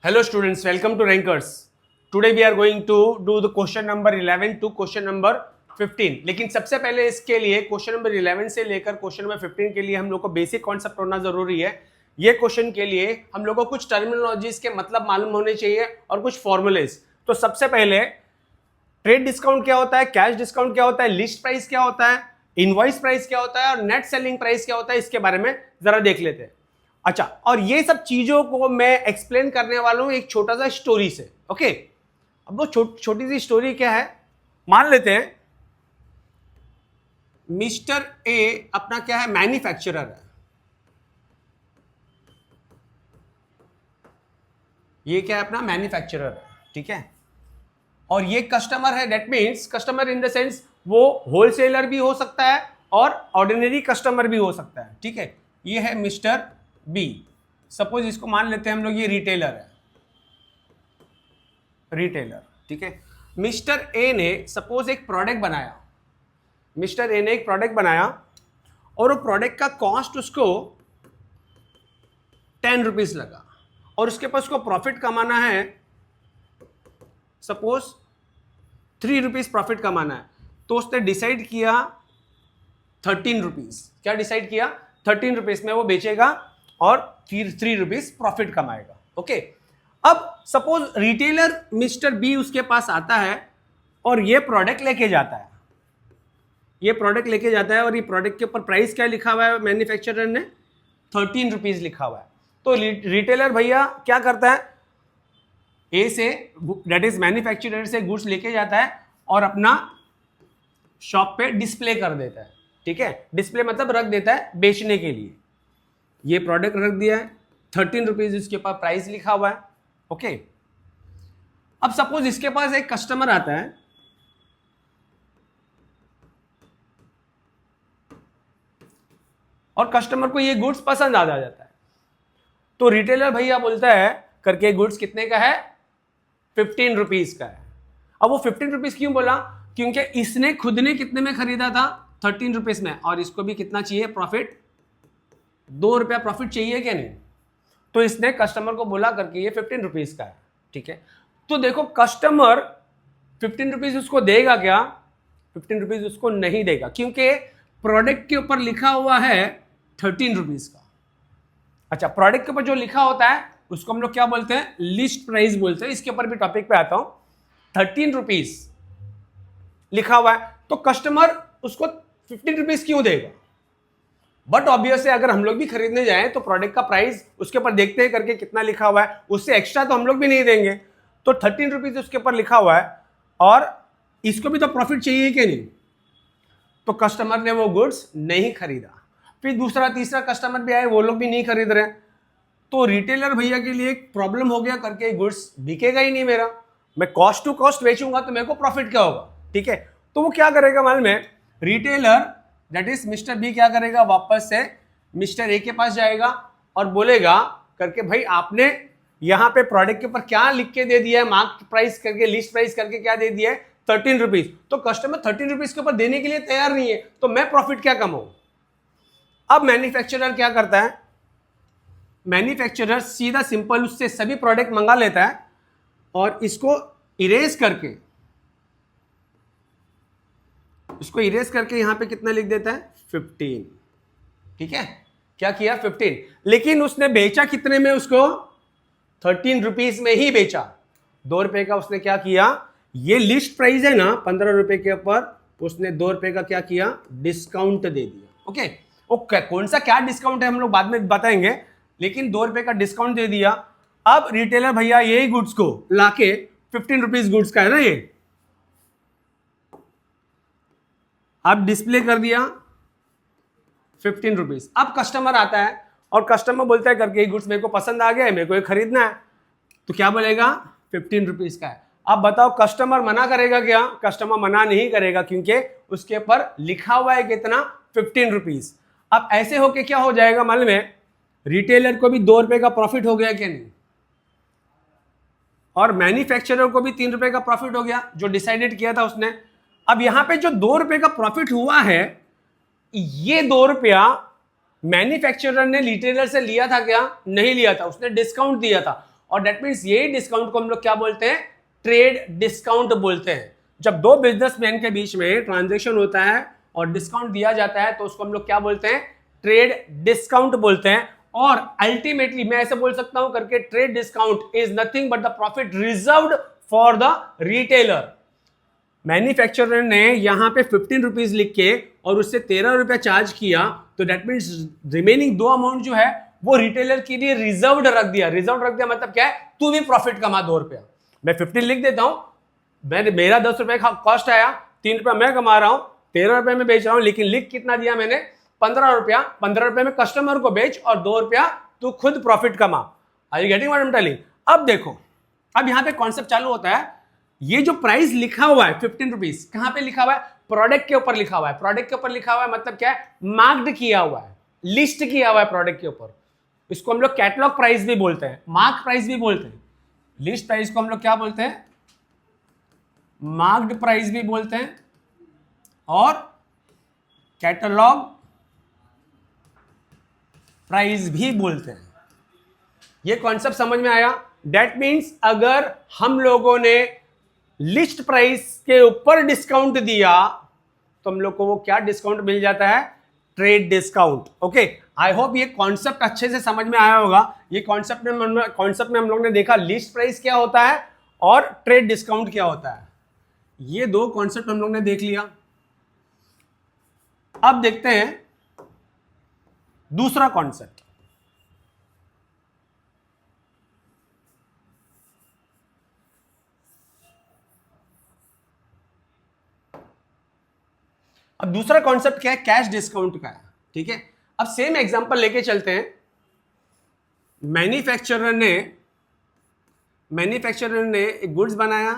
Hello students, welcome to Rankers. Today we are going to do the question number 11 to question number 15. लेकिन सबसे पहले इसके लिए question number 11 से लेकर क्वेश्चन नंबर 15 के लिए हम लोग को बेसिक कॉन्सेप्ट होना जरूरी है. ये क्वेश्चन के लिए हम लोग को कुछ टर्मिनोलॉजीज के मतलब मालूम होने चाहिए और कुछ फॉर्मूलेज. तो सबसे पहले ट्रेड डिस्काउंट क्या होता है, कैश डिस्काउंट क्या होता है, लिस्ट प्राइस क्या होता है, इनवॉइस प्राइस क्या होता है और नेट सेलिंग प्राइस क्या होता है, इसके बारे में जरा देख लेते हैं. अच्छा, और ये सब चीजों को मैं एक्सप्लेन करने वाला हूं एक छोटा सा स्टोरी से. ओके, अब वो छोटी सी स्टोरी क्या है, मान लेते हैं मिस्टर ए अपना क्या है, मैन्युफैक्चरर है. ये क्या है, अपना मैन्युफैक्चरर है. ठीक है, और ये कस्टमर है. That means customer in the sense वो होलसेलर भी हो सकता है और ऑर्डिनरी कस्टमर भी हो सकता है. ठीक है, ये है मिस्टर बी. सपोज इसको मान लेते हैं हम लोग ये रिटेलर है, रिटेलर. ठीक है, मिस्टर ए ने सपोज एक प्रोडक्ट बनाया. मिस्टर ए ने एक प्रोडक्ट बनाया और वो प्रोडक्ट का कॉस्ट उसको 10 रुपीज लगा और उसके पास उसको प्रॉफिट कमाना है, सपोज 3 रुपीज प्रॉफिट कमाना है. तो उसने डिसाइड किया 13 रुपीज. क्या डिसाइड किया, 13 रुपीज में वो बेचेगा और फिर 3 रुपीज प्रॉफिट कमाएगा. ओके, अब सपोज रिटेलर मिस्टर बी उसके पास आता है और ये प्रोडक्ट लेके जाता है. ये प्रोडक्ट लेके जाता है और ये प्रोडक्ट के ऊपर प्राइस क्या लिखा हुआ है, मैन्युफैक्चरर ने 13 रुपीज लिखा हुआ है. तो रिटेलर भैया क्या करता है, ए से दैट इज मैन्युफैक्चरर से गुड्स लेके जाता है और अपना शॉप पे डिस्प्ले कर देता है. ठीक है, डिस्प्ले मतलब रख देता है बेचने के लिए. ये प्रोडक्ट रख दिया है, 13 रुपीज इसके ऊपर प्राइस लिखा हुआ है. ओके, अब सपोज इसके पास एक कस्टमर आता है और कस्टमर को ये गुड्स पसंद आ जाता है. तो रिटेलर भैया बोलता है करके गुड्स कितने का है, 15 रुपीज का है. अब वो 15 रुपीज क्यों बोला, क्योंकि इसने खुद ने कितने में खरीदा था, 13 रुपीज में, और इसको भी कितना चाहिए प्रॉफिट, 2 रुपया प्रॉफिट चाहिए क्या नहीं. तो इसने कस्टमर को बोला करके ये 15 रुपीज का है. ठीक है, तो देखो कस्टमर 15 रुपीज उसको देगा क्या, 15 रुपीज उसको नहीं देगा क्योंकि प्रोडक्ट के ऊपर लिखा हुआ है 13 रुपीज का. अच्छा, प्रोडक्ट के ऊपर जो लिखा होता है उसको हम लोग क्या बोलते हैं, लिस्ट प्राइस बोलते हैं. इसके ऊपर भी टॉपिक पे आता हूं. 13 रुपीज लिखा हुआ है तो कस्टमर उसको 15 रुपीज क्यों देगा. बट ऑब्वियसली अगर हम लोग भी खरीदने जाएं तो प्रोडक्ट का प्राइस उसके ऊपर देखते हैं करके कितना लिखा हुआ है, उससे एक्स्ट्रा तो हम लोग भी नहीं देंगे. तो 13 रुपीज उसके ऊपर लिखा हुआ है और इसको भी तो प्रॉफिट चाहिए कि नहीं. तो कस्टमर ने वो गुड्स नहीं खरीदा. फिर दूसरा तीसरा कस्टमर भी आए, वो लोग भी नहीं खरीद रहे. तो रिटेलर भैया के लिए एक प्रॉब्लम हो गया करके गुड्स बिकेगा ही नहीं मेरा. मैं कॉस्ट टू कॉस्ट बेचूंगा तो मेरे को प्रॉफिट क्या होगा. ठीक है, तो वो क्या करेगा मालूम है, retailer that is mister B क्या करेगा, वापस से मिस्टर ए के पास जाएगा और बोलेगा करके भाई आपने यहाँ पे प्रोडक्ट के ऊपर क्या लिख के दे दिया है, मार्क प्राइस करके, लिस्ट प्राइस करके क्या दे दिया है, 13 रुपीज. तो कस्टमर 13 रुपीज के ऊपर देने के लिए तैयार नहीं है, तो मैं प्रॉफिट क्या कमाऊं. अब मैन्युफैक्चरर क्या करता है, मैन्युफैक्चरर सीधा सिंपल उससे सभी प्रोडक्ट मंगा लेता है और इसको इरेज करके, इसको इरेज करके यहां पे कितना लिख देता है, 15. ठीक है, क्या किया, 15. लेकिन उसने बेचा कितने में, उसको 13 रुपीज में ही बेचा. 2 रुपए का उसने क्या किया, ये लिस्ट प्राइस है ना 15 रुपए के ऊपर, उसने 2 रुपए का क्या किया, डिस्काउंट दे दिया. ओके, ओके, कौन सा क्या डिस्काउंट है हम लोग बाद में बताएंगे, लेकिन 2 रुपए का डिस्काउंट दे दिया. अब रिटेलर भैया यही गुड्स को लाके 15 रुपीज गुड्स का है ना, ये अब डिस्प्ले कर दिया 15 रुपीज. अब कस्टमर आता है और कस्टमर बोलता है करके गुड्स मेरे को पसंद आ गया है, मेरे को ये खरीदना है. तो क्या बोलेगा, 15 रुपीज का है. अब बताओ कस्टमर मना करेगा क्या, कस्टमर मना नहीं करेगा क्योंकि उसके ऊपर लिखा हुआ है कितना, 15 रुपीज. अब ऐसे होके क्या हो जाएगा मालूम है, रिटेलर को भी 2 रुपए का प्रॉफिट हो गया क्या नहीं, और मैन्युफैक्चरर को भी 3 रुपए का प्रॉफिट हो गया जो डिसाइडेड किया था उसने. अब यहां पे जो 2 रुपए का प्रॉफिट हुआ है, ये 2 रुपया मैन्युफैक्चरर ने रिटेलर से लिया था क्या, नहीं लिया था, उसने डिस्काउंट दिया था. और दैट मीन्स यही डिस्काउंट को हम लोग क्या बोलते हैं, ट्रेड डिस्काउंट बोलते हैं। जब दो बिजनेसमैन के बीच में ट्रांजेक्शन होता है और डिस्काउंट दिया जाता है तो उसको हम लोग क्या बोलते हैं, ट्रेड डिस्काउंट बोलते हैं। और अल्टीमेटली मैं ऐसे बोल सकता हूं करके, trade discount is nothing but the profit reserved for the retailer. Manufacturer ने यहां पे 15 रुपीज लिख के और उससे 13 रुपया चार्ज किया, तो दैट मीन्स रिमेनिंग दो अमाउंट जो है वो रिटेलर के लिए रिजर्व्ड रख दिया। रिजर्व रख दिया मतलब क्या है, तू भी प्रॉफिट कमा 2 रुपया, मैं 15 लिख देता हूं, मेरा 10 रुपए का कॉस्ट आया, 3 रुपया मैं कमा रहा हूं, 13 रुपए में बेच रहा हूं, लेकिन लिख कितना दिया मैंने, 15 रुपया। 15 रुपए में कस्टमर को बेच और 2 रुपया तू खुद प्रॉफिट कमा। Are you getting what I am telling? अब देखो, अब यहां पे कॉन्सेप्ट चालू होता है। ये जो प्राइस लिखा हुआ है 15 रुपीज, कहां पे लिखा हुआ है, प्रोडक्ट के ऊपर लिखा हुआ है। प्रोडक्ट के ऊपर लिखा हुआ है मतलब क्या है, मार्क्ड किया हुआ है, लिस्ट किया हुआ है प्रोडक्ट के ऊपर। इसको हम लोग कैटलॉग प्राइस भी बोलते हैं, मार्क प्राइस भी बोलते हैं। लिस्ट प्राइस को हम लोग क्या बोलते हैं, मार्क्ड प्राइस भी बोलते हैं और कैटलॉग प्राइस भी बोलते हैं। ये कॉन्सेप्ट समझ में आया? दैट मीन्स अगर हम लोगों ने लिस्ट प्राइस के ऊपर डिस्काउंट दिया तो हम लोग को वो क्या डिस्काउंट मिल जाता है, trade discount. Okay, I hope ये कॉन्सेप्ट अच्छे से समझ में आया होगा। ये कॉन्सेप्ट में हम लोग ने देखा लिस्ट प्राइस क्या होता है और ट्रेड डिस्काउंट क्या होता है। ये दो कॉन्सेप्ट हम लोग ने देख लिया। अब देखते हैं दूसरा कॉन्सेप्ट। अब दूसरा कॉन्सेप्ट क्या है, कैश डिस्काउंट का है। ठीक है, अब सेम एग्जांपल लेके चलते हैं। मैन्युफैक्चरर ने एक गुड्स बनाया,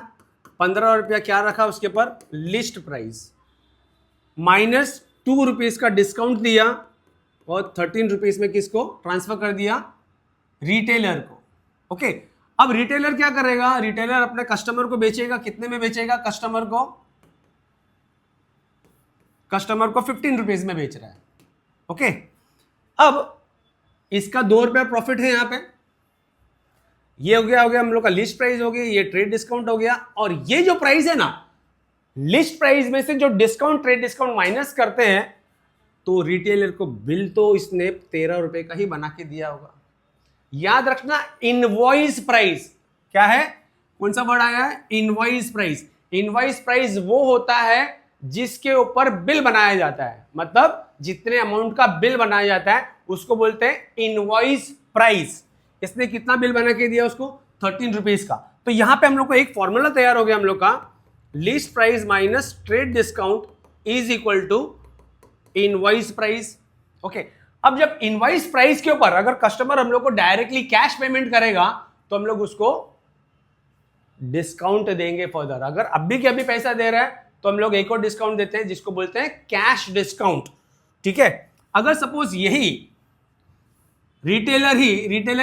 15 रुपया क्या रखा उसके ऊपर, लिस्ट प्राइस, माइनस 2 रुपीज का डिस्काउंट दिया और 13 रुपीज में किसको ट्रांसफर कर दिया, रिटेलर को। ओके, अब रिटेलर क्या करेगा, रिटेलर अपने कस्टमर को बेचेगा, कितने में बेचेगा, कस्टमर को 15 रुपीज में बेच रहा है। ओके, अब इसका 2 रुपया प्रॉफिट है यहां पे। ये हो गया हम लोग का लिस्ट प्राइस हो गया, ये ट्रेड डिस्काउंट हो गया। और ये जो प्राइस है ना, लिस्ट प्राइस में से जो डिस्काउंट ट्रेड डिस्काउंट माइनस करते हैं तो रिटेलर को बिल तो इसने 13 रुपए का ही बना के दिया होगा। याद रखना, इनवॉइस प्राइस क्या है, कौन सा वर्ड आया है, इनवॉइस प्राइस। इनवॉइस प्राइस वो होता है जिसके ऊपर बिल बनाया जाता है, मतलब जितने अमाउंट का बिल बनाया जाता है उसको बोलते हैं इनवॉइस प्राइस। इसने कितना बिल बना के दिया उसको, 13 रुपीज का। तो यहां पे हम लोग को एक फॉर्मूला तैयार हो गया हम लोग का, list price minus trade discount is equal to invoice price. Okay, अब जब इनवॉइस प्राइस के ऊपर अगर कस्टमर हम लोग को डायरेक्टली कैश पेमेंट करेगा तो हम लोग उसको डिस्काउंट देंगे फर्दर। अगर अभी के अभी पैसा दे रहा है तो हम लोग एक और डिस्काउंट देते हैं जिसको बोलते हैं कैश डिस्काउंट। ठीक है, अगर सपोज यही रिटेलर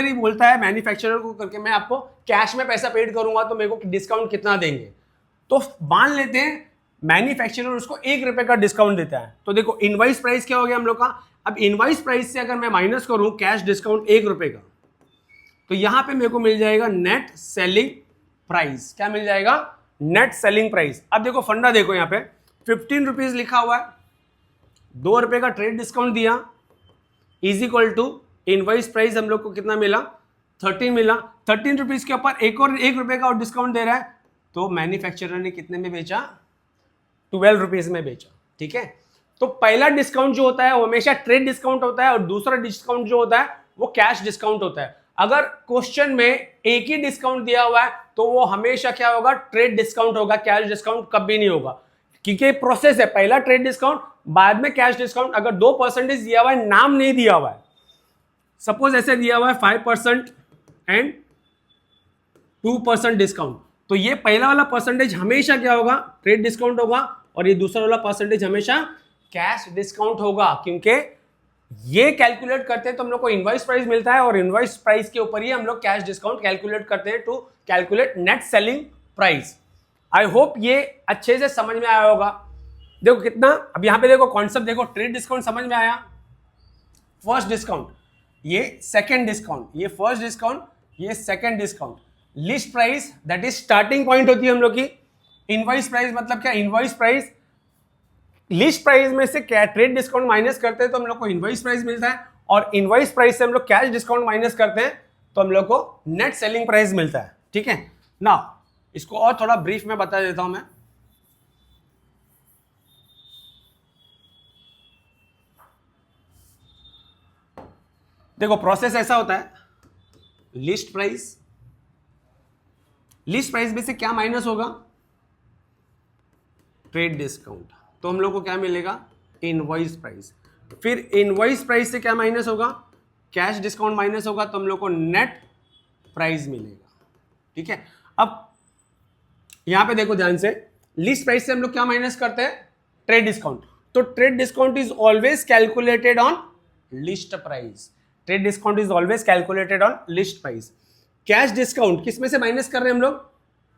ही बोलता है मैन्युफैक्चरर को करके, मैं आपको कैश में पैसा पेड करूंगा तो मेरे को डिस्काउंट कितना देंगे, तो मान लेते हैं मैन्युफैक्चरर उसको 1 रुपए का डिस्काउंट देता है। तो देखो इनवॉइस प्राइस क्या हो गया हम लोग का। अब इनवॉइस प्राइस से अगर मैं माइनस करूं कैश डिस्काउंट 1 रुपए का, तो यहां पे मेरे को मिल जाएगा नेट सेलिंग प्राइस। क्या मिल जाएगा, नेट सेलिंग प्राइस। अब देखो फंडा देखो, यहां पे 15 रुपीज लिखा हुआ है, 2 रुपए का ट्रेड डिस्काउंट दिया, is equal to invoice price हम लोग को कितना मिला, 13 मिला। 13 रुपीज के ऊपर एक और 1 रुपए का और डिस्काउंट दे रहा है, तो मैन्युफैक्चरर ने कितने में बेचा, 12 रुपीज में बेचा। ठीक है, तो पहला डिस्काउंट जो होता है वो हमेशा ट्रेड डिस्काउंट होता है और दूसरा डिस्काउंट जो होता है वो कैश डिस्काउंट होता है। अगर क्वेश्चन में एक ही डिस्काउंट दिया हुआ है तो वो हमेशा क्या होगा, ट्रेड डिस्काउंट होगा, कैश डिस्काउंट कभी नहीं होगा, क्योंकि प्रोसेस है, पहला ट्रेड डिस्काउंट बाद में कैश डिस्काउंट। अगर 2% दिया हुआ है, नाम नहीं दिया हुआ है, सपोज ऐसे दिया हुआ है 5% एंड 2% डिस्काउंट, तो ये पहला वाला परसेंटेज हमेशा क्या होगा, ट्रेड डिस्काउंट होगा, और ये दूसरा वाला परसेंटेज हमेशा कैश डिस्काउंट होगा। क्योंकि ये कैलकुलेट करते हैं तो हम लोग को इनवॉइस प्राइस मिलता है और इनवॉइस प्राइस के ऊपर ही हम लोग कैश डिस्काउंट कैलकुलेट करते हैं to calculate net selling price. I hope ये अच्छे से समझ में आया होगा। देखो कितना, अब यहां पे देखो कॉन्सेप्ट देखो, ट्रेड डिस्काउंट समझ में आया, फर्स्ट डिस्काउंट, ये सेकंड डिस्काउंट, ये फर्स्ट डिस्काउंट, ये second discount. List price that is starting point होती है हम लोग की। इनवॉइस प्राइस मतलब क्या, इनवॉइस प्राइस लिस्ट प्राइस में से क्या ट्रेड डिस्काउंट माइनस करते हैं तो हम लोग को इनवॉइस प्राइस मिलता है, और इनवॉइस प्राइस से हम लोग कैश डिस्काउंट माइनस करते हैं तो हम लोग को नेट सेलिंग प्राइस मिलता है। ठीक है ना, इसको और थोड़ा ब्रीफ में बता देता हूं मैं। देखो प्रोसेस ऐसा होता है, लिस्ट प्राइस में से क्या माइनस होगा, ट्रेड डिस्काउंट, तो हम लोग को क्या मिलेगा, इनवॉइस प्राइस। फिर इनवॉइस प्राइस से क्या माइनस होगा, कैश डिस्काउंट माइनस होगा, तो हम लोग को नेट प्राइस मिलेगा। ठीक है, अब यहां पे देखो ध्यान से, लिस्ट प्राइस से हम लोग क्या माइनस करते हैं, ट्रेड डिस्काउंट। तो trade discount is always calculated on list price. Trade discount is always calculated on list price. Cash discount किस में से माइनस कर रहे हैं हम लोग,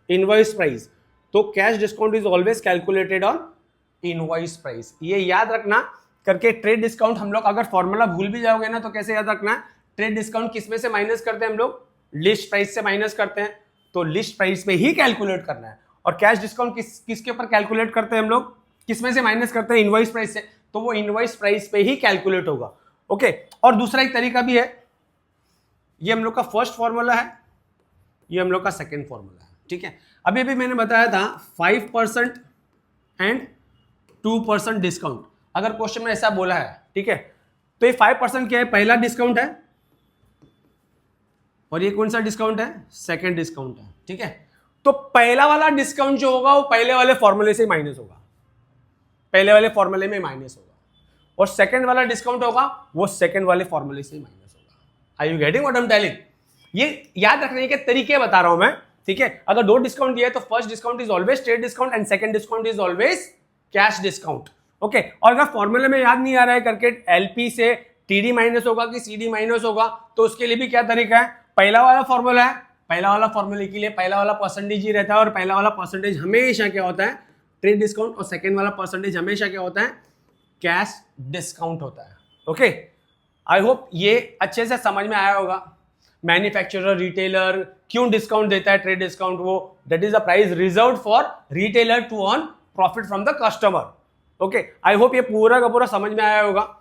इनवॉइस प्राइस, तो cash discount is always calculated on invoice price. ये याद रखना करके, ट्रेड डिस्काउंट हम लोग अगर फॉर्मूला भूल भी जाओगे ना तो कैसे याद रखना है, ट्रेड डिस्काउंट किस में से माइनस करते हैं हम लोग, लिस्ट प्राइस से माइनस करते हैं, तो लिस्ट प्राइस पे ही कैलकुलेट करना है। और कैश डिस्काउंट किसके ऊपर कैलकुलेट करते हैं हम लोग, किस में से माइनस करते हैं, इनवॉइस प्राइस से, तो वो इनवॉइस प्राइस पे ही कैलकुलेट होगा। ओके, और दूसरा एक तरीका भी है, ये हम लोग का फर्स्ट फॉर्मूला है, ये हम लोग का सेकेंड फॉर्मूला है। ठीक है, अभी अभी मैंने बताया था 5% एंड 2% डिस्काउंट। अगर क्वेश्चन में ऐसा बोला है, ठीक है, तो ये 5% क्या है, पहला डिस्काउंट है, और ये कौन सा डिस्काउंट है, सेकंड डिस्काउंट है। ठीक है, तो पहला वाला डिस्काउंट जो होगा वो पहले वाले फॉर्मूले से माइनस होगा, पहले वाले फॉर्मूले में माइनस होगा, और सेकंड वाला डिस्काउंट होगा वो सेकंड वाले फॉर्मूले से माइनस होगा। Are you getting what I am telling? ये याद रखने के तरीके बता रहा हूं मैं। ठीक है, अगर दो डिस्काउंट दिया है तो first discount is always trade discount and second discount is always cash discount. Okay, और अगर फॉर्मूले में याद नहीं आ रहा है करके एलपी से टीडी माइनस होगा कि सीडी माइनस होगा, तो उसके लिए भी क्या तरीका है, पहला वाला फॉर्मूला है, पहला वाला फॉर्मूले के लिए पहला वाला परसेंटेज ही रहता है, और पहला वाला परसेंटेज हमेशा क्या होता है, ट्रेड डिस्काउंट, और सेकंड वाला परसेंटेज हमेशा क्या होता है, कैश डिस्काउंट होता है। ओके, आई होप ये अच्छे से समझ में आया होगा। मैन्युफैक्चरर, रिटेलर क्यों डिस्काउंट देता है, ट्रेड डिस्काउंट, वो that is the price reserve for retailer to earn profit from the customer. Okay, I hope ये पूरा का पूरा समझ में आया होगा।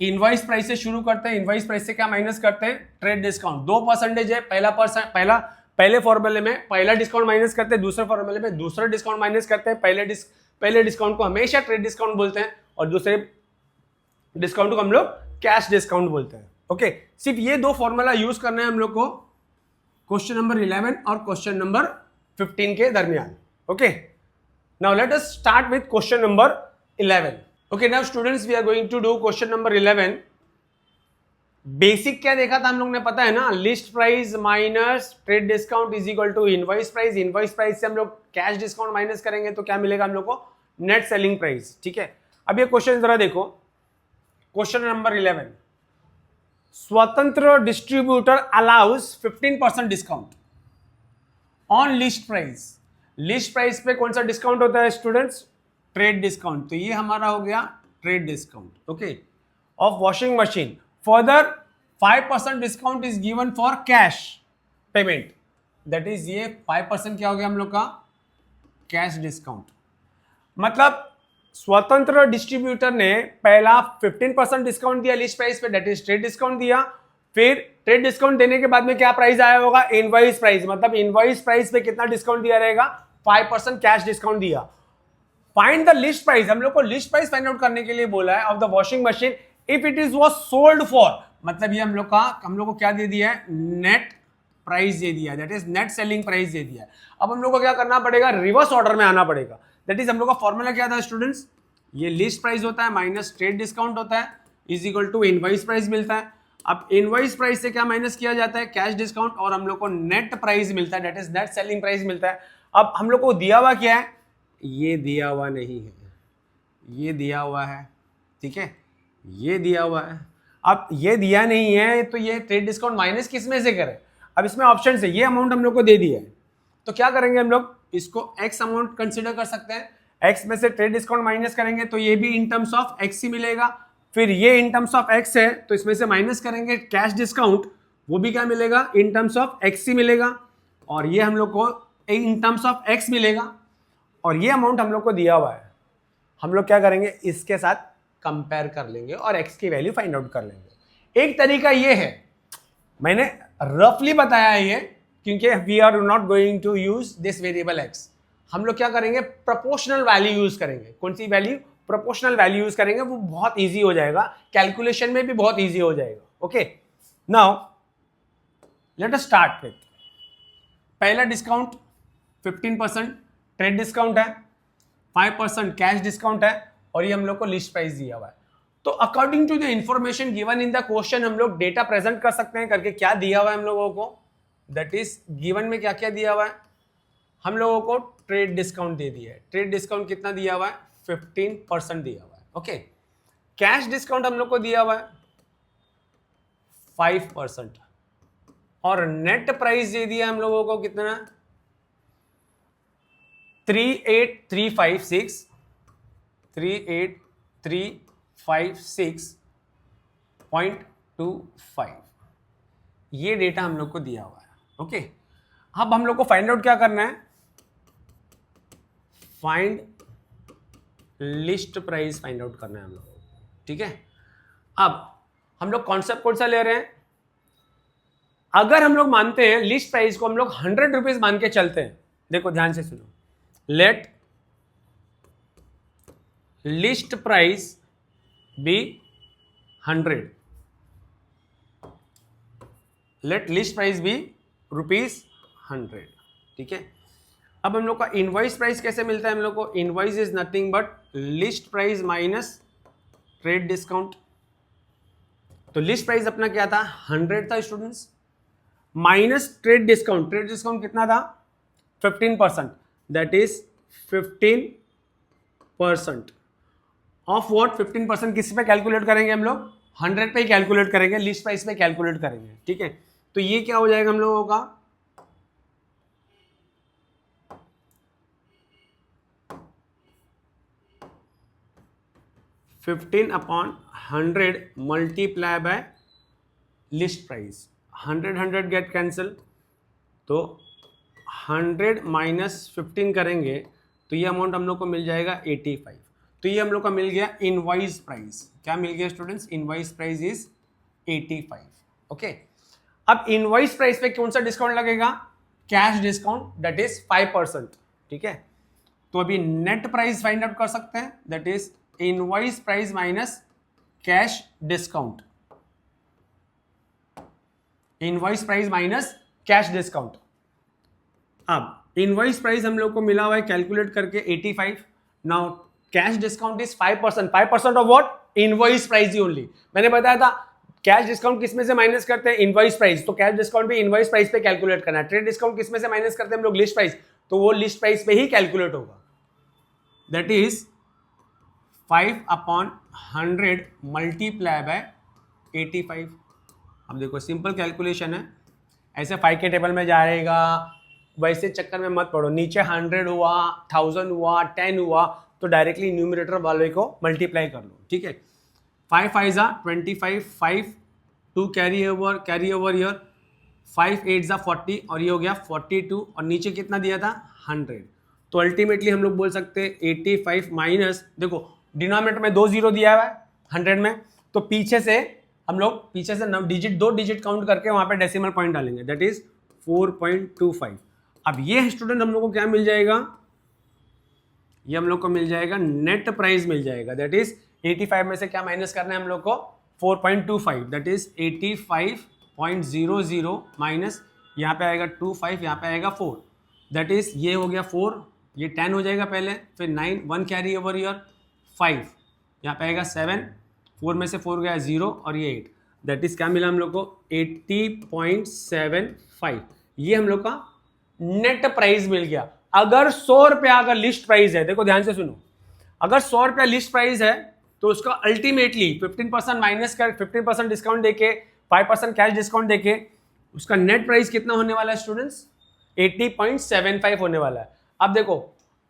इनवॉइस प्राइस से शुरू करते हैं, इनवॉइस प्राइस से क्या माइनस करते हैं, ट्रेड डिस्काउंट। 2% है, पहले फॉर्मूले में पहला डिस्काउंट माइनस करते हैं, दूसरे फॉर्मूले में दूसरा डिस्काउंट माइनस करते हैं। पहले डिस्काउंट को हमेशा ट्रेड डिस्काउंट बोलते हैं, और दूसरे डिस्काउंट को हम लोग कैश डिस्काउंट बोलते हैं। ओके, सिर्फ ये दो फॉर्मूला यूज करना है हम लोग को क्वेश्चन नंबर 11 और क्वेश्चन नंबर 15 के दरमियान। Okay, now let us start with question number 11। Okay, now students we are going to do question number 11। Basic क्या देखा था हम लोग ने, पता है ना, list price minus trade discount is equal to invoice price. Invoice price से हम लोग कैश डिस्काउंट माइनस करेंगे तो क्या मिलेगा हम लोग को, नेट सेलिंग प्राइस। ठीक है, अब ये क्वेश्चन जरा देखो, क्वेश्चन नंबर 11, स्वतंत्र distributor allows 15% discount on list price. List price पे कौन सा डिस्काउंट होता है स्टूडेंट्स, ट्रेड डिस्काउंट, तो ये हमारा हो गया trade discount. Okay, of washing machine, further 5% discount is given for cash payment, that is ये 5% क्या हो गया हम लोग का, कैश डिस्काउंट। मतलब स्वतंत्र डिस्ट्रीब्यूटर ने पहला 15% डिस्काउंट दिया लिस्ट प्राइस पे, दैट इज ट्रेड डिस्काउंट दिया। फिर ट्रेड डिस्काउंट देने के बाद में क्या प्राइस आया होगा, इनवॉइस प्राइस, मतलब इनवॉइस प्राइस पे कितना डिस्काउंट दिया रहेगा, 5% कैश डिस्काउंट दिया। फाइंड द लिस्ट प्राइस, हम लोग को लिस्ट प्राइस फाइंड आउट करने के लिए बोला है of the washing machine if it is was sold for, मतलब ये हम लोग को क्या दे दिया है, नेट प्राइस दे दिया, that is net selling price दे दिया। अब हम लोग को क्या करना पड़ेगा, रिवर्स ऑर्डर में आना पड़ेगा। दैट इज हम लोग का फॉर्मूला क्या था स्टूडेंट्स, ये लिस्ट प्राइस होता है माइनस ट्रेड डिस्काउंट होता है is equal to invoice price मिलता है। अब इनवॉइस प्राइस से क्या माइनस किया जाता है, कैश डिस्काउंट, और हम लोग को नेट प्राइस मिलता है, that is net selling price मिलता है। अब हम लोग को दिया हुआ क्या है, ये दिया हुआ नहीं है, ये दिया हुआ है, ठीक है, ये दिया हुआ है। अब ये दिया नहीं है तो ये ट्रेड डिस्काउंट माइनस किस में से करें, अब इसमें ऑप्शन है, ये अमाउंट हम लोग को दे दिया है, तो क्या करेंगे हम लोग, इसको एक्स अमाउंट कंसिडर कर सकते हैं। एक्स में से ट्रेड डिस्काउंट माइनस करेंगे तो ये भी इन टर्म्स ऑफ एक्स ही मिलेगा, फिर ये इन टर्म्स ऑफ एक्स है तो इसमें से माइनस करेंगे कैश डिस्काउंट, वो भी क्या मिलेगा, इन टर्म्स ऑफ XC मिलेगा, और ये हम लोग को इन टर्म्स ऑफ X मिलेगा, और ये अमाउंट हम लोग को दिया हुआ है, हम लोग क्या करेंगे, इसके साथ कंपेयर कर लेंगे और X की वैल्यू फाइंड आउट कर लेंगे। एक तरीका ये है, मैंने रफली बताया है ये, क्योंकि we are not going to use this variable X। हम लोग क्या करेंगे, प्रोपोर्शनल वैल्यू यूज करेंगे। कौन सी वैल्यू, प्रोपोर्शनल वैल्यू यूज करेंगे, वो बहुत इजी हो जाएगा, कैलकुलेशन में भी बहुत इजी हो जाएगा। Okay, now let us start with पहला डिस्काउंट 15% ट्रेड डिस्काउंट है, 5% कैश डिस्काउंट है, और ये हम लोग को लिस्ट प्राइस दिया हुआ है। तो according to the information given in the question हम लोग डेटा प्रेजेंट कर सकते हैं करके क्या दिया हुआ है हम लोगों को, दैट इज गिवन में क्या क्या दिया हुआ है, हम लोगों को ट्रेड डिस्काउंट दे दिया है। ट्रेड डिस्काउंट कितना दिया हुआ है, 15% दिया हुआ है। ओके, कैश डिस्काउंट हम लोग को दिया हुआ है 5%, और नेट प्राइस दे दिया हम लोगों को कितना, 38356.25। ये डेटा हम लोग को दिया हुआ है। ओके, अब हम लोग को फाइंड आउट क्या करना है, find list price find out करना है हम लोगों को। ठीक है, अब हम लोग कॉन्सेप्ट कौन सा ले रहे हैं, अगर हम लोग मानते हैं लिस्ट प्राइस को हम लोग 100 रुपीज मान के चलते हैं, देखो ध्यान से सुनो, let list price be 100, let list price be ₹100। ठीक है, अब हम लोग का इनवॉइस प्राइस कैसे मिलता है, हम लोग को invoice is nothing but list price minus trade discount. तो लिस्ट प्राइस अपना क्या था, 100 था students, minus trade discount. Trade discount कितना था, 15%, दैट इज 15% ऑफ व्हाट, 15% किस पे कैलकुलेट करेंगे हम लोग, 100 पे ही कैलकुलेट करेंगे, लिस्ट प्राइस पे कैलकुलेट करेंगे। ठीक है, तो ये क्या हो जाएगा हम लोगों का, 15/100 multiply bye list price, 100 get cancel, तो 100 माइनस 15 करेंगे तो ये अमाउंट हम लोग को मिल जाएगा 85। तो ये हम लोग का मिल गया इनवॉइस प्राइस। क्या मिल गया students, invoice price is 85। Okay, अब इनवॉइस प्राइस पे कौन सा डिस्काउंट लगेगा, कैश डिस्काउंट, दैट इज 5%। ठीक है, तो अभी नेट प्राइस फाइंड आउट कर सकते हैं, that is invoice price minus cash discount, invoice price minus cash discount. अब इनवॉइस प्राइस हम लोग को मिला हुआ है कैलकुलेट करके 85। Now cash discount is 5%, 5% of what, invoice price he only. मैंने बताया था कैश डिस्काउंट किस में से माइनस करते हैं, इनवॉइस प्राइस, तो कैश डिस्काउंट भी इनवॉइस प्राइस पे कैलकुलेट करना है। ट्रेड डिस्काउंट किस में से माइनस करते हैं हम लोग, लिस्ट प्राइस, तो वो लिस्ट प्राइस पे ही कैलकुलेट होगा, दैट इज 5/100 मल्टीप्लाई बाय 85। अब देखो सिंपल कैलकुलेशन है, ऐसे 5 के टेबल में जाएगा, वैसे चक्कर में मत पड़ो, नीचे 100 हुआ, 1000 हुआ, 10 हुआ, तो डायरेक्टली न्यूमरेटर वाले को मल्टीप्लाई कर लो। ठीक है, 5 5 25, 5 2 कैरी ओवर ईयर, 5 8 40, और ये हो गया 42, और नीचे कितना दिया था 100। तो अल्टीमेटली हम लोग बोल सकते हैं 85 माइनस, देखो डिनोमिनेटर में 2 जीरो दिया हुआ है 100 में, तो पीछे से हम लोग दो डिजिट काउंट करके वहां पे डेसिमल पॉइंट डालेंगे, दैट इज 4.25। अब ये स्टूडेंट हम लोग को क्या मिल जाएगा, ये हम लोग को मिल जाएगा नेट प्राइस मिल जाएगा, दैट इज 85 में से क्या माइनस करना है हम लोग को, 4.25, दैट इज 85.00 माइनस, यहाँ पे आएगा 25, यहाँ पे आएगा 4, दैट इज ये हो गया 4, ये 10 हो जाएगा पहले, फिर 9, 1 कैरी ओवर ईयर, 5, यहाँ पे आएगा 7, 4 में से 4 गया 0, और ये 8, दैट इज क्या मिला हम लोग को 80.75। ये हम लोग का नेट प्राइस मिल गया। अगर 100 रुपया अगर लिस्ट प्राइस है, देखो ध्यान से सुनो, अगर 100 रुपया लिस्ट प्राइस है तो उसका अल्टीमेटली 15% माइनस कर 15% डिस्काउंट देके 5% कैश डिस्काउंट देके उसका नेट प्राइस कितना होने वाला है स्टूडेंट्स, 80.75 होने वाला है। अब देखो,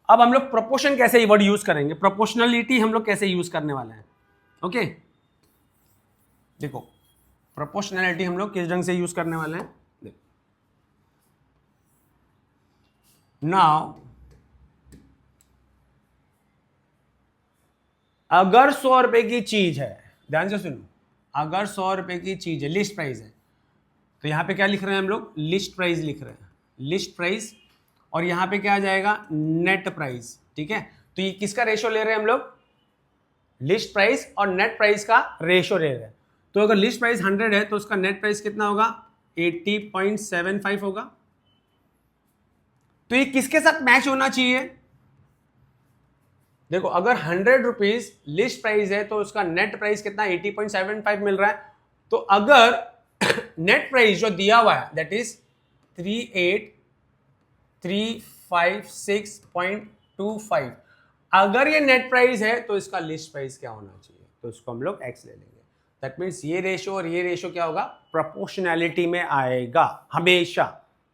अब हम लोग प्रोपोर्शन कैसे वर्ड यूज करेंगे, प्रोपोर्शनलिटी हम लोग कैसे यूज करने वाले हैं। ओके, देखो प्रोपोर्शनैलिटी हम लोग किस ढंग से यूज करने वाले हैं, नाउ अगर 100 रुपए की चीज है, ध्यान से सुनो, अगर 100 रुपए की चीज है, लिस्ट प्राइस है, तो यहां पे क्या लिख रहे हैं हम लोग, लिस्ट प्राइस लिख रहे हैं, लिस्ट प्राइस, और यहां पे क्या आ जाएगा, नेट प्राइस। ठीक है, तो ये किसका रेशो ले रहे हैं हम लोग, लिस्ट प्राइस और नेट प्राइस का रेशो ले रहे हैं। तो अगर लिस्ट प्राइस 100 है तो उसका नेट प्राइस कितना होगा, 80.75 होगा। तो ये किसके साथ मैच होना चाहिए, देखो अगर 100 रुपीज लिस्ट प्राइस है तो उसका नेट प्राइस कितना 80.75 मिल रहा है। तो अगर नेट प्राइस जो दिया हुआ है दैट इज 38356.25, अगर ये नेट प्राइस है तो इसका लिस्ट प्राइस क्या होना चाहिए, तो इसको हम लोग x ले लेंगे। दैट मीन्स ये रेशो और ये रेशो क्या होगा, प्रोपोर्शनैलिटी में आएगा हमेशा।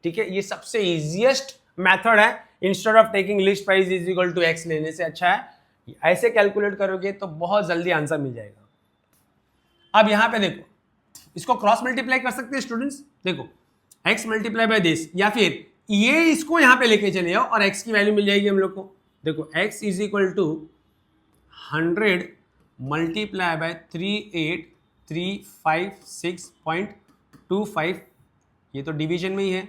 ठीक है, ये सबसे इजीएस्ट मेथड है, instead of taking list price is equal to x लेने से अच्छा है ऐसे कैलकुलेट करोगे तो बहुत जल्दी आंसर मिल जाएगा। अब यहां पे देखो, इसको क्रॉस मल्टीप्लाई कर सकते हैं स्टूडेंट्स, देखो x मल्टीप्लाई बाय दिस, या फिर ये इसको यहां पे लेके चले जाओ और x की वैल्यू मिल जाएगी हम लोग को। देखो x is equal to 100 multiply by 38356.25, ये तो डिवीजन में ही है।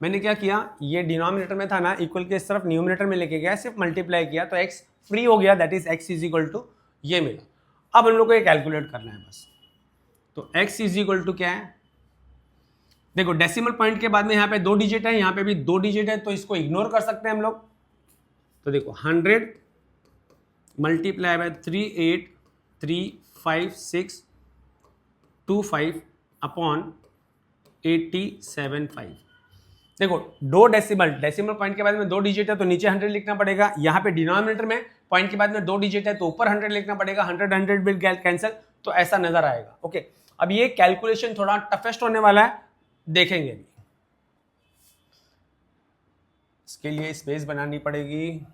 मैंने क्या किया, ये डिनोमिनेटर में था ना, इक्वल के इस तरफ न्यूमिनेटर में लेके गया, सिर्फ मल्टीप्लाई किया तो x फ्री हो गया, that is x is equal to ये मिला। अब हम लोग को ये कैलकुलेट करना है बस। तो x इज इक्वल टू क्या है, देखो डेसिमल पॉइंट के बाद में यहाँ पे 2 डिजिट है, यहाँ पे भी 2 डिजिट है, तो इसको इग्नोर कर सकते हैं हम लोग। तो देखो 100 मल्टीप्लाई बाय 3835625 अपॉन 875। देखो 2 डेसिमल पॉइंट के बाद में 2 डिजिट है तो नीचे 100 लिखना पड़ेगा, यहाँ पे डिनोमिनेटर में पॉइंट के बाद में 2 डिजिट है तो ऊपर 100 लिखना पड़ेगा, 100 विल कैंसिल, तो ऐसा नजर आएगा। ओके, अब ये कैलकुलेशन थोड़ा टफेस्ट होने वाला है, देखेंगे भी। इसके लिए स्पेस बनानी पड़ेगी।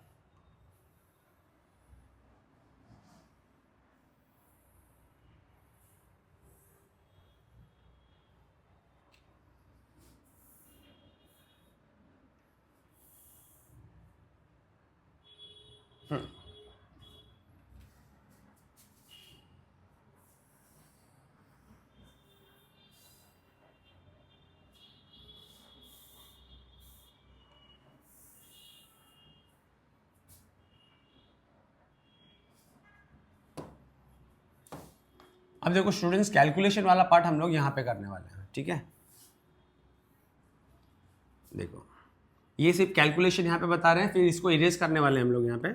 अब देखो स्टूडेंट्स, कैलकुलेशन वाला पार्ट हम लोग यहाँ पे करने वाले हैं। ठीक है, देखो ये सिर्फ कैलकुलेशन यहाँ पे बता रहे हैं, फिर इसको इरेज करने वाले हैं हम लोग यहाँ पे,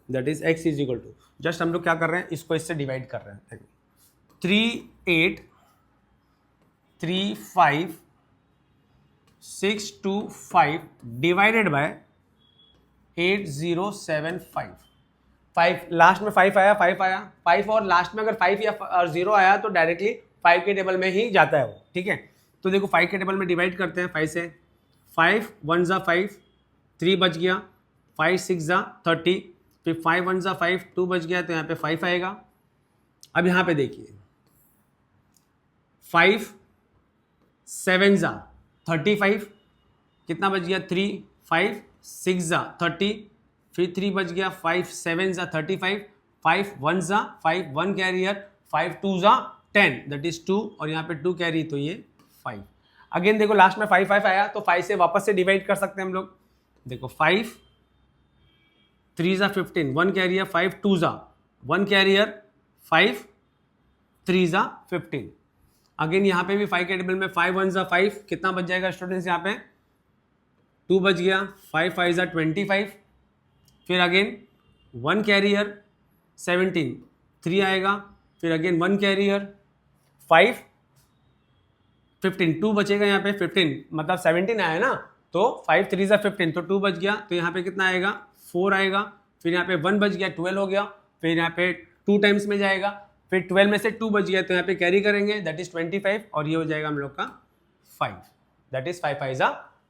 that is x is equal to, just हम लोग क्या कर रहे हैं, इसको इससे डिवाइड कर रहे हैं। देखो 3835625 डिवाइडेड बाय 8075। 5 लास्ट में 5 आया, 5 और लास्ट में अगर 5 या 0 आया तो डायरेक्टली 5 के टेबल में ही जाता है वो। ठीक है, तो देखो 5 के टेबल में डिवाइड करते हैं 5 से, 5 1 जा 5, 3 बच गया, 5 6 जा 30, फिर 5 1 जा 5, 2 बच गया, तो यहाँ पे 5 आएगा। अब यहाँ पे देखिए 5 7 जा 35, कितना बच गया 3, 5 6 जा 30, फिर 3 बच गया, 5 7 जा 35, 5 1 जा 5, 1 कैरियर, 5 2 जा 10 दैट इज 2, और यहाँ पे 2 कैरी तो ये 5। अगेन देखो लास्ट में 5 आया तो 5 से वापस से डिवाइड कर सकते हैं हम लोग। देखो 5 3 जा 15, 1 कैरियर, 5 2 जा 1 कैरियर, 5 3 जा 15। अगेन यहाँ पे भी 5 के टेबल में 5 1 जा 5, कितना बच जाएगा स्टूडेंट्स, यहाँ पे 2 बच गया, 5 5 जा 25, फिर अगेन 1 कैरियर 17, 3 आएगा, फिर अगेन 1 कैरियर 5 15, 2 बचेगा यहाँ पे 15, मतलब 17 आया ना, तो 5 3 जा 15, तो 2 बच गया, तो यहाँ पे कितना आएगा 4 आएगा, फिर यहाँ पे 1 बच गया 12 हो गया, फिर यहाँ पे 2 टाइम्स में जाएगा, फिर 12 में से 2 बच गया तो यहाँ पे कैरी करेंगे दैट इज 25, और ये हो जाएगा हम लोग का 5, दैट इज 5 5 जा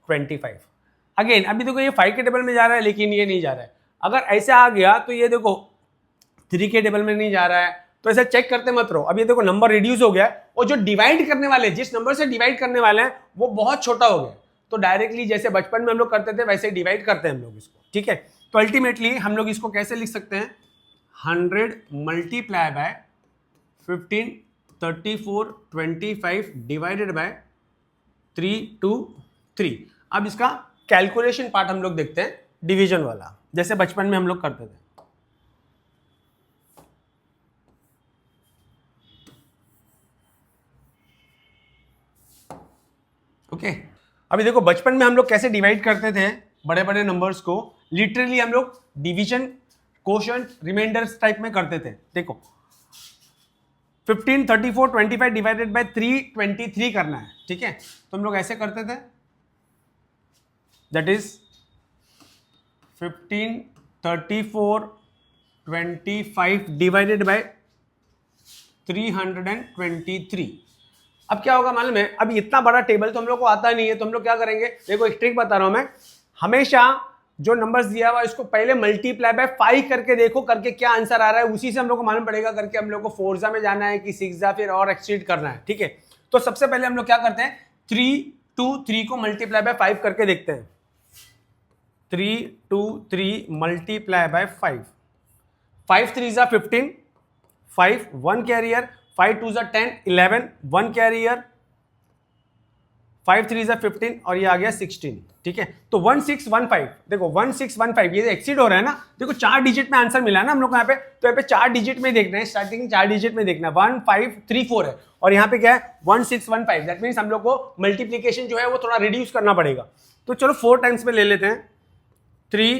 25। अगेन अभी देखो ये 5 के टेबल में जा रहा है लेकिन ये नहीं जा रहा है। अगर ऐसे आ गया तो ये देखो 3 के टेबल में नहीं जा रहा है, तो ऐसे चेक करते मत रहो। अब ये देखो नंबर रिड्यूस हो गया है और जो डिवाइड करने वाले, जिस नंबर से डिवाइड करने वाले हैं वो बहुत छोटा हो गया, तो डायरेक्टली जैसे बचपन में हम लोग करते थे वैसे डिवाइड करते हैं हम लोग इसको, ठीक है। तो अल्टीमेटली हम लोग इसको कैसे लिख सकते हैं, 100 मल्टीप्लाई बाय 15, 34, 25 डिवाइडेड बाय 3, 2, 3। अब इसका कैलकुलेशन पार्ट हम लोग देखते हैं, डिवीजन वाला, जैसे बचपन में हम लोग करते थे। ओके अभी देखो बचपन में हम लोग कैसे डिवाइड करते थे बड़े बड़े नंबर्स को, लिटरली हम लोग डिवीजन, कोशंट, रिमाइंडर्स टाइप में करते थे। देखो 15, 34, 25 डिवाइडेड बाय 3, 23 करना है, ठीक है। तो हम लोग ऐसे करते थे, दैट इज 15, 34, 25 डिवाइडेड बाय 323। अब क्या होगा मालूम है, अभी इतना बड़ा टेबल तो हम लोग को आता नहीं है, तो हम लोग क्या करेंगे, देखो एक ट्रिक बता रहा हूं मैं, हमेशा जो नंबर्स दिया हुआ इसको पहले मल्टीप्लाई बाय 5 करके देखो, करके क्या आंसर आ रहा है, उसी से हम लोग को मालूम पड़ेगा करके हम लोग को फोर्जा में जाना है कि सिक्सा फिर और एक्सटीड करना है, ठीक है। तो सबसे पहले हम लोग क्या करते हैं, 3, 2, 3 को मल्टीप्लाई बाय 5 करके देखते हैं। 3, 2, 3 मल्टीप्लाई बाय 5, 5 3 जा 15, 5 1 कैरियर, 5 2 जा 10, 11 1 कैरियर, 5 3 जा 15 और ये आ गया 16, ठीक है। तो 1615, देखो 1615 ये एक्सीड हो रहा है ना, देखो 4 डिजिट में आंसर मिला है ना हम लोग को यहाँ पे, तो यहाँ पे 4 डिजिट में देखना है, स्टार्टिंग 4 डिजिट में देखना है, 1 5 3 4 है, और यहाँ पे क्या है 1615, दैट मीन्स हम लोग को मल्टीप्लीकेशन जो है वो थोड़ा रिड्यूस करना पड़ेगा। तो चलो 4 टाइम्स में ले लेते हैं, 3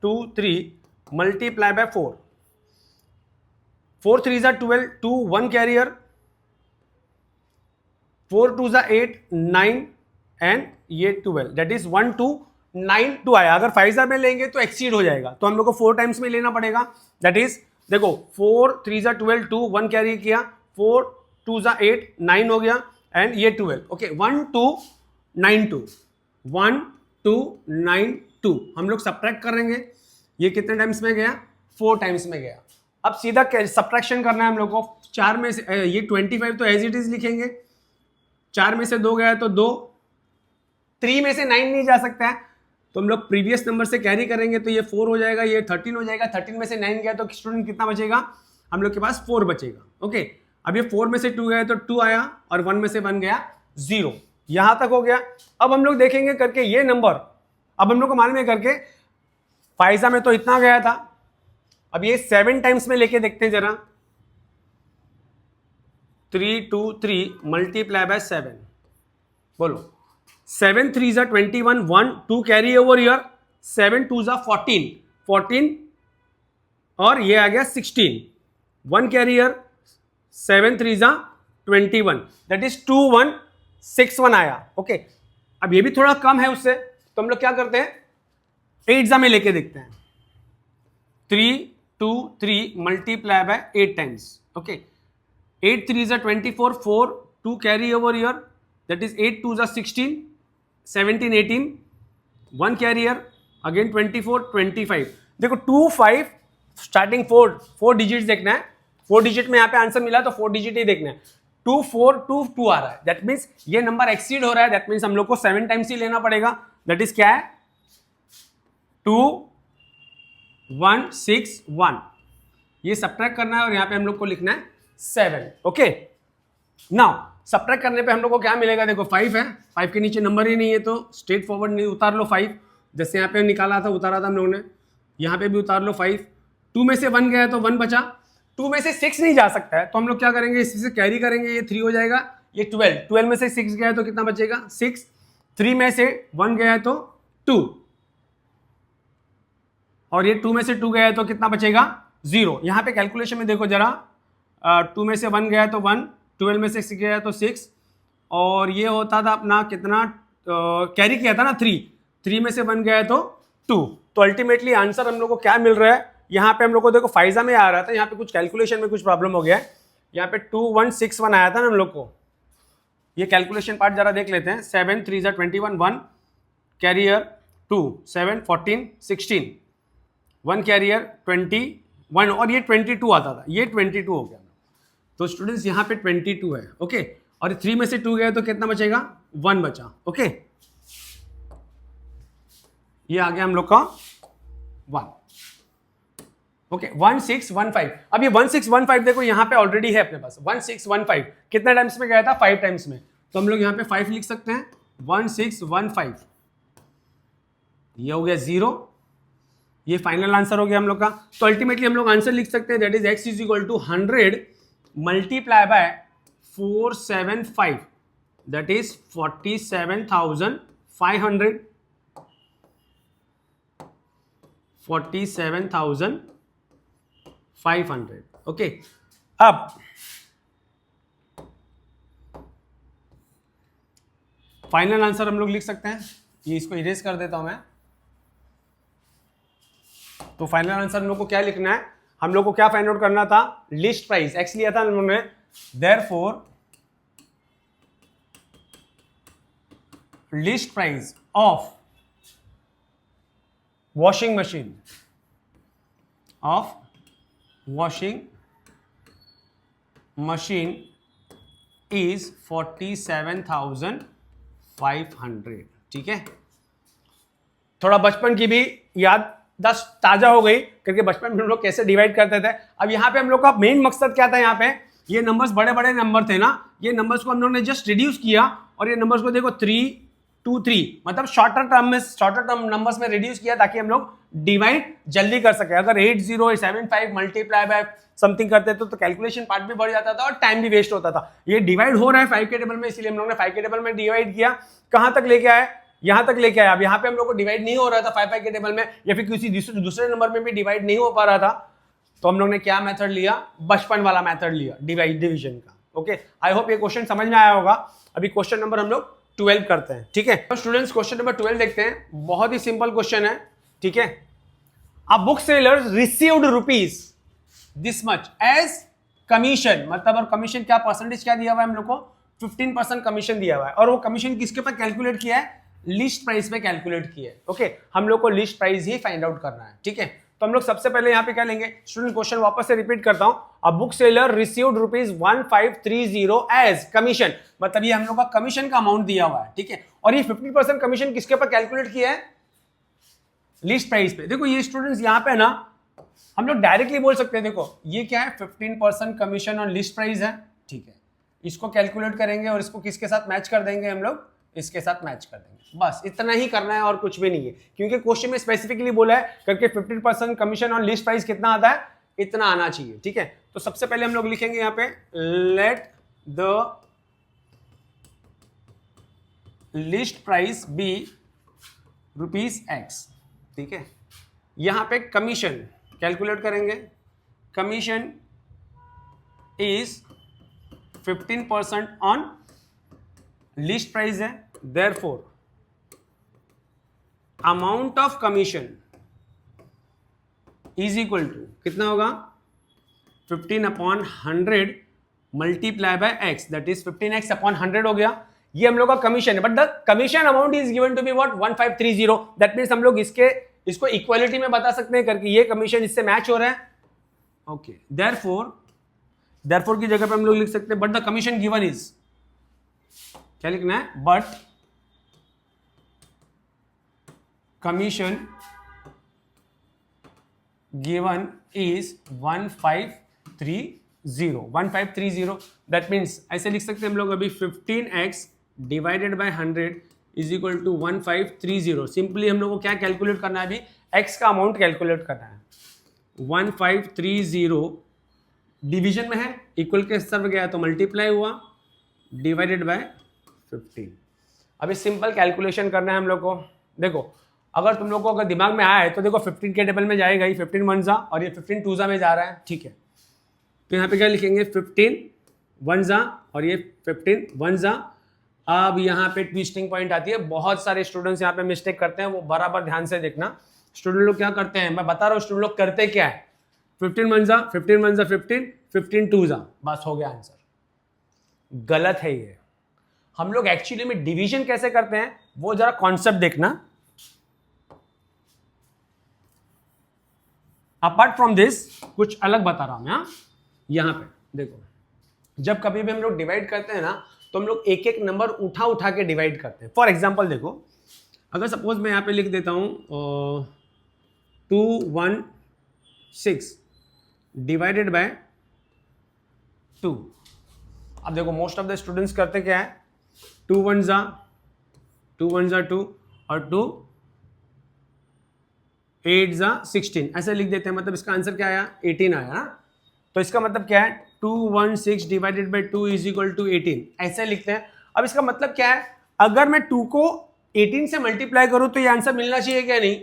2 3 मल्टीप्लाई बाय 4, 4 3 जा 12, 2 1 कैरियर, 4 2 जा 8 9 एंड ये 12, दैट इज 1 2 9 2 आया। अगर 5 जा में लेंगे तो एक्सीड हो जाएगा, तो हम लोग को 4 टाइम्स में लेना पड़ेगा, दैट इज देखो 4 3 जा 12, 2 1 कैरी किया, 4 2 जा 8 9 हो गया एंड ये 12, ओके 1 2 9 2, 1 2 9 2 हम लोग सब्ट्रैक्ट करेंगे, ये कितने टाइम्स में गया, 4 टाइम्स में गया। अब सीधा सब्ट्रैक्शन करना है हम लोग को, 4 में से ये 25 तो एज इट इज लिखेंगे, 4 में से 2 गया तो 2, 3 में से 9 नहीं जा सकता है, तो हम लोग प्रीवियस नंबर से कैरी करेंगे, तो ये 4 हो जाएगा, ये 13 हो जाएगा, 13 में से 9 गया तो स्टूडेंट कितना बचेगा, हम लोग के पास 4 बचेगा, ओके। अब ये 4 में से 2 गया तो 2 आया और 1 में से 1 गया 0, यहां तक हो गया। अब हम लोग देखेंगे करके ये नंबर, अब हम लोग को मालूम है करके फाइजा में तो इतना गया था, अब ये 7 टाइम्स में लेके देखते हैं जरा, 3 2 3 मल्टीप्लाई बाय 7, बोलो 7 3 जा 21, 1 2 कैरी ओवर ईयर, 7 2 जा 14 14 और ये आ गया 16, 1 कैरियर, 7 3 जा 21, दैट इज 2 1 6 1 आया, ओके। अब ये भी थोड़ा कम है उससे, तो हम लोग क्या करते हैं 8 जा में लेके देखते हैं, 3 2 3 मल्टीप्लाई बाय 8 टाइम्स, ओके 8 3 जा 24, 4 2 carry over year, that is 8 2 जा 16, 17 18, 1 कैरियर अगेन 24 25, देखो 2 5 स्टार्टिंग 4 डिजिट देखना है, 4 डिजिट में यहाँ पे आंसर मिला तो 4 डिजिट ही देखना है, 2 4 2 2 आ रहा है, दैट मीन्स ये नंबर एक्सीड हो रहा है, दैट मीन्स हम लोग को 7 टाइम्स ही लेना पड़ेगा, दैट इज क्या है 2 1 6 1, ये सब्ट्रैक्ट करना है और यहाँ पे हम लोग को लिखना है 7, ओके। नाउ सब्ट्रैक्ट करने पे हम लोग को क्या मिलेगा, देखो 5 है, 5 के नीचे नंबर ही नहीं है तो स्ट्रेट फॉरवर्ड नहीं उतार लो 5, जैसे यहाँ पे निकाला था उतारा था हम लोगों ने, यहाँ पे भी उतार लो 5, 2 में से 1 गया तो 1 बचा, 2 में से 6 नहीं जा सकता है, तो हम लोग क्या करेंगे इसी से कैरी करेंगे, ये 3 हो जाएगा, ये 12, 12 में से 6 गया तो कितना बचेगा 6, 3 में से 1 गया तो 2 और ये 2 में से 2 गया तो कितना बचेगा 0। यहाँ पे कैलकुलेशन में देखो जरा, 2 में से 1 गया तो 1, 12 में से 6 गया तो 6 और ये होता था अपना कितना कैरी किया था ना 3 में से 1 गया तो 2, तो अल्टीमेटली आंसर हम लोग को क्या मिल रहा है, यहाँ पे हम लोग को देखो फाइजा में आ रहा था, यहाँ पे कुछ कैलकुलेशन में कुछ प्रॉब्लम हो गया है, यहाँ पे 2 1 6 1 आया था ना हम लोग को, ये कैलकुलेशन पार्ट जरा देख लेते हैं, 7 3 जा 21, 1 कैरियर 2 7 14 16, 1 कैरियर 21 और ये 22 आता था, ये 22 हो गया, तो स्टूडेंट्स यहाँ पे 22 है, ओके, और 3 में से 2 गया तो कितना बचेगा, 1 बचा, ओके, ये आ गया हम लोग का 1, ओके, 1615। अब ये 1615 देखो यहाँ पे ऑलरेडी है अपने पास 1615, कितने टाइम्स में गया था, 5 टाइम्स में, तो हम लोग यहाँ पे 5 लिख सकते हैं, 1615, ये हो गया 0, ये फाइनल आंसर हो गया हम लोग का। तो अल्टीमेटली हम लोग आंसर लिख सकते हैं, that is x is equal to 100 multiply by 475, that is 47,500, 47,500, okay. अब फाइनल आंसर हम लोग लिख सकते हैं, ये इसको इरेज कर देता हूं मैं। तो फाइनल आंसर हम लोग को क्या लिखना है, हम लोग को क्या फाइंड आउट करना था, लिस्ट प्राइस, एक्स लिया था हम लोगों ने, therefore list price of washing machine is 47,500, ठीक है। थोड़ा बचपन की भी याद ताजा हो गई, क्योंकि बचपन में हम लोग कैसे डिवाइड करते थे। अब यहाँ पे हम लोग का मेन मकसद क्या था, यहाँ पे ये नंबर्स बड़े बड़े नंबर थे ना, ये नंबर्स को हम लोग ने जस्ट रिड्यूस किया, और ये नंबर्स को देखो 3, 2, 3, मतलब शॉर्टर टर्म नंबर्स में रिड्यूस किया, ताकि हम लोग डिवाइड जल्दी कर सके। अगर 8075 मल्टीप्लाई बाय समथिंग करते तो कैलकुलेशन पार्ट भी बढ़ जाता था और टाइम भी वेस्ट होता था। ये डिवाइड हो रहा है 5 के टेबल में, इसलिए हम लोग ने 5 के टेबल में डिवाइड किया। कहां तक लेके आए, यहां तक लेके आया। अब यहाँ पे हम लोग को डिवाइड नहीं हो रहा था 5 के टेबल में, या फिर किसी दूसरे नंबर में भी डिवाइड नहीं हो पा रहा था, तो हम लोग ने क्या मेथड लिया, बचपन वाला मेथड लिया, डिवीजन का, ओके। आई होप ये क्वेश्चन समझ में आया होगा। अभी क्वेश्चन नंबर हम लोग 12 करते हैं, ठीक है। तो स्टूडेंट्स क्वेश्चन नंबर 12 देखते हैं, बहुत ही सिंपल क्वेश्चन है, ठीक है। A book seller received rupees this much as commission, मतलब और कमीशन क्या परसेंटेज क्या दिया हुआ है हम लोग को, 15% कमीशन दिया हुआ है, और वो कमीशन किसके ऊपर कैलकुलेट किया है, लिस्ट प्राइस पे कैलकुलेट किया है, ओके। हम लोग को लिस्ट प्राइस ही फाइंड आउट करना है, ठीक है। तो हम लोग सबसे पहले यहाँ पे क्या लेंगे, स्टूडेंट क्वेश्चन वापस से रिपीट करता हूं। A book seller received rupees 1530 as commission, मतलब ये हम लोग का कमीशन का अमाउंट दिया हुआ है, ठीक है। और ये 50% कमीशन किसके ऊपर कैलकुलेट किया है, लिस्ट प्राइस पे। देखो ये स्टूडेंट्स यहाँ पे ना हम लोग डायरेक्टली बोल सकते हैं, देखो ये क्या है, 15% कमीशन ऑन लिस्ट प्राइस है, ठीक है। इसको कैलकुलेट करेंगे और इसको किसके साथ मैच कर देंगे, हम लोग इसके साथ मैच कर देंगे, बस इतना ही करना है और कुछ भी नहीं है, क्योंकि क्वेश्चन में स्पेसिफिकली बोला है करके 15% कमीशन ऑन लिस्ट प्राइस कितना आता है, इतना आना चाहिए, ठीक है। तो सबसे पहले हम लोग लिखेंगे यहाँ पे let the list price be ₹X, ठीक है। यहां पे कमीशन कैलकुलेट करेंगे, commission is 15% on list price है, therefore amount of commission is equal to कितना होगा, 15/100 multiply by x, that is 15x upon 100 हो गया। ये हम लोग का कमीशन है, but the commission amount is given to be what, 1530, that means हम लोग इसको इक्वालिटी में बता सकते हैं करके ये कमीशन इससे मैच हो रहा है, ओके। देयरफॉर की जगह पे हम लोग लिख सकते हैं but the commission given is, क्या लिखना है, but commission given is 1530, that means ऐसे लिख सकते हैं हम लोग अभी 15x divided by 100 is equal to 1530। Simply हम लोग को क्या कैलकुलेट करना है, अभी x का अमाउंट कैलकुलेट करना है। 1530 डिवीजन में है, इक्वल के सब गया तो मल्टीप्लाई हुआ, डिवाइडेड बाय 15। अभी सिंपल कैलकुलेशन करना है हम लोग को। देखो अगर तुम लोग को अगर दिमाग में आया है तो देखो 15 के टेबल में जाएगा ही, 15 1 और ये 15 2 में जा रहा है, ठीक है। तो यहाँ पे क्या लिखेंगे, 15 1 और ये 15 1। अब यहाँ पे ट्विस्टिंग पॉइंट आती है, बहुत सारे स्टूडेंट्स यहाँ पे मिस्टेक करते हैं, वो बराबर ध्यान से देखना। स्टूडेंट लोग क्या करते हैं, मैं बता रहा हूँ स्टूडेंट लोग करते क्या है, 15 1 15 15 2 बस हो गया आंसर। गलत है ये। हम लोग एक्चुअली में डिवीजन कैसे करते हैं वो जरा कॉन्सेप्ट देखना। अपार्ट फ्रॉम दिस कुछ अलग बता रहा हूं मैं। यहां पे देखो जब कभी भी हम लोग डिवाइड करते हैं ना, तो हम लोग एक एक नंबर उठा उठा के डिवाइड करते हैं। फॉर एग्जाम्पल देखो, अगर सपोज मैं यहाँ पे लिख देता हूँ 216 डिवाइडेड बाय 2। अब देखो मोस्ट ऑफ द स्टूडेंट्स करते क्या है, 2 1 जा 2 और 2 8 जा 16 ऐसे लिख देते हैं। मतलब इसका आंसर क्या आया, 18 आया ना। तो इसका मतलब क्या है, 216 divided by 2 is equal to 18 ऐसे लिखते हैं। अब इसका मतलब क्या है, अगर मैं 2 को 18 से मल्टीप्लाई करूं तो ये आंसर मिलना चाहिए क्या, नहीं?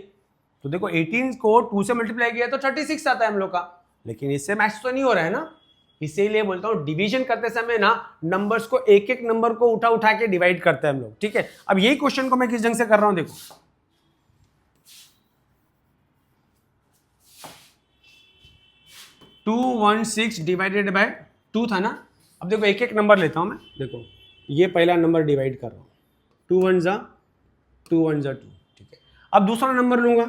तो देखो 18 को 2 से मल्टीप्लाई किया तो 36 आता है हम लोग का, लेकिन इससे मैच तो नहीं हो रहा है ना। इसीलिए बोलता हूं डिवीजन करते समय ना नंबर्स को एक एक नंबर को उठा उठा के डिवाइड करते हैं हम लोग, ठीक है। अब यही क्वेश्चन को मैं किस ढंग से कर रहा हूं, देखो 216 डिवाइडेड बाय 2 था ना। अब देखो एक एक नंबर लेता हूं मैं, देखो ये पहला नंबर डिवाइड कर रहा हूं, 2 1 जा 2, ठीक है। अब दूसरा नंबर लूंगा,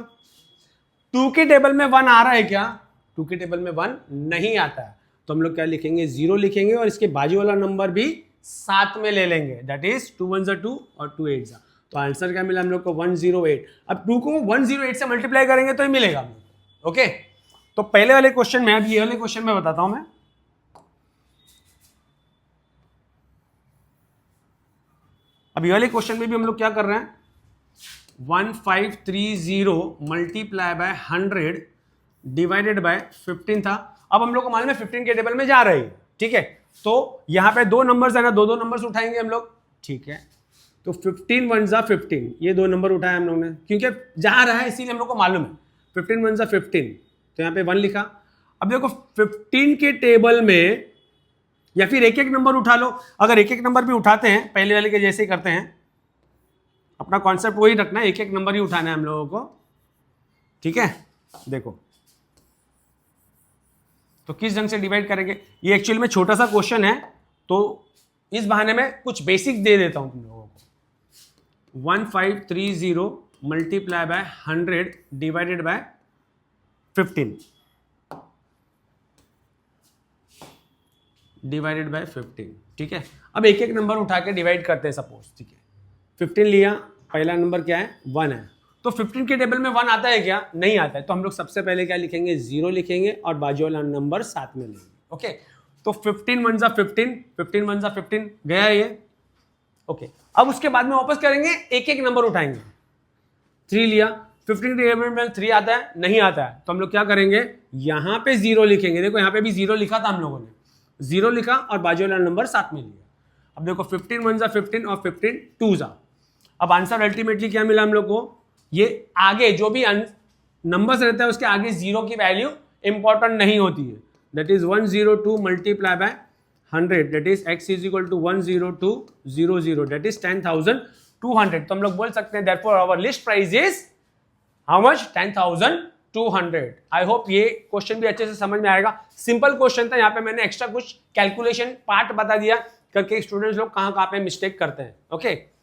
2 के टेबल में 1 आ रहा है क्या, 2 के टेबल में 1 नहीं आता है, तो हम लोग क्या लिखेंगे, 0 लिखेंगे और इसके बाजू वाला नंबर भी साथ में ले लेंगे, दैट इज 2 1 जा 2 और 2 8 जा। तो आंसर क्या मिला हम लोग को, 108। अब 2 को 108 से मल्टीप्लाई करेंगे तो ही मिलेगा हम लोग, ओके। तो पहले वाले क्वेश्चन में, अब ये वाले क्वेश्चन में बताता हूं मैं। अब ये वाले क्वेश्चन में भी हम लोग क्या कर रहे हैं, 1530 मल्टीप्लाई बाय 100 डिवाइडेड बाय 15 था। अब हम लोग को मालूम है 15 के टेबल में जा रही है, ठीक है। तो यहां पे दो नंबर्स है ना, दो नंबर्स उठाएंगे हम लोग, ठीक है। तो 15 1 जा 15, ये दो नंबर उठाए हम लोग ने, क्योंकि जा रहा है इसीलिए हम लोग को मालूम है। 15 1 जा 15, तो यहाँ पे 1 लिखा। अब देखो 15 के टेबल में, या फिर एक एक नंबर उठा लो, अगर एक एक नंबर भी उठाते हैं पहले वाले के जैसे ही करते हैं, अपना कॉन्सेप्ट वही रखना है, एक एक नंबर ही उठाना है हम लोगों को, ठीक है। देखो तो किस ढंग से डिवाइड करेंगे, ये एक्चुअली में छोटा सा क्वेश्चन है, तो इस बहाने में कुछ बेसिक दे देता हूं तुम लोगों को। 1530 multiply by 100 divided by 15 divided by 15, ठीक है। अब एक एक नंबर उठा के डिवाइड करते हैं सपोज, ठीक है। 15 लिया, पहला नंबर क्या है, 1 है। तो 15 के टेबल में 1 आता है क्या, नहीं आता है। तो हम लोग सबसे पहले क्या लिखेंगे, 0 लिखेंगे और बाजू वाला नंबर साथ में लेंगे, ओके। तो 15 1 जा 15, 15 1 जा 15 गया ये, ओके। अब उसके बाद में वापस करेंगे, एक एक नंबर उठाएंगे। 3 लिया, 15 के टेबल में 3 आता है, नहीं आता है, तो हम लोग क्या करेंगे, यहां पे 0 लिखेंगे। देखो यहां पे भी 0 लिखा था हम लोगों ने, 0 लिखा और बाजू वाला नंबर साथ में लिया। अब देखो 15 1 जा 15 और 15 2 जा। अब आंसर अल्टीमेटली क्या मिला हम लोग को, ये आगे जो भी नंबर्स रहता है उसके आगे 0 की वैल्यू इंपॉर्टेंट नहीं होती है, that is 102 multiply by 100, that is x is equal to 10200, that is 10,200। तो हम लोग बोल सकते हैं therefore our list price is how much, 10,200। I hope ये क्वेश्चन भी अच्छे से समझ में आएगा। सिंपल क्वेश्चन था, यहाँ पे मैंने एक्स्ट्रा कुछ कैलकुलेशन पार्ट बता दिया करके स्टूडेंट्स लोग कहाँ पे मिस्टेक करते हैं, ओके।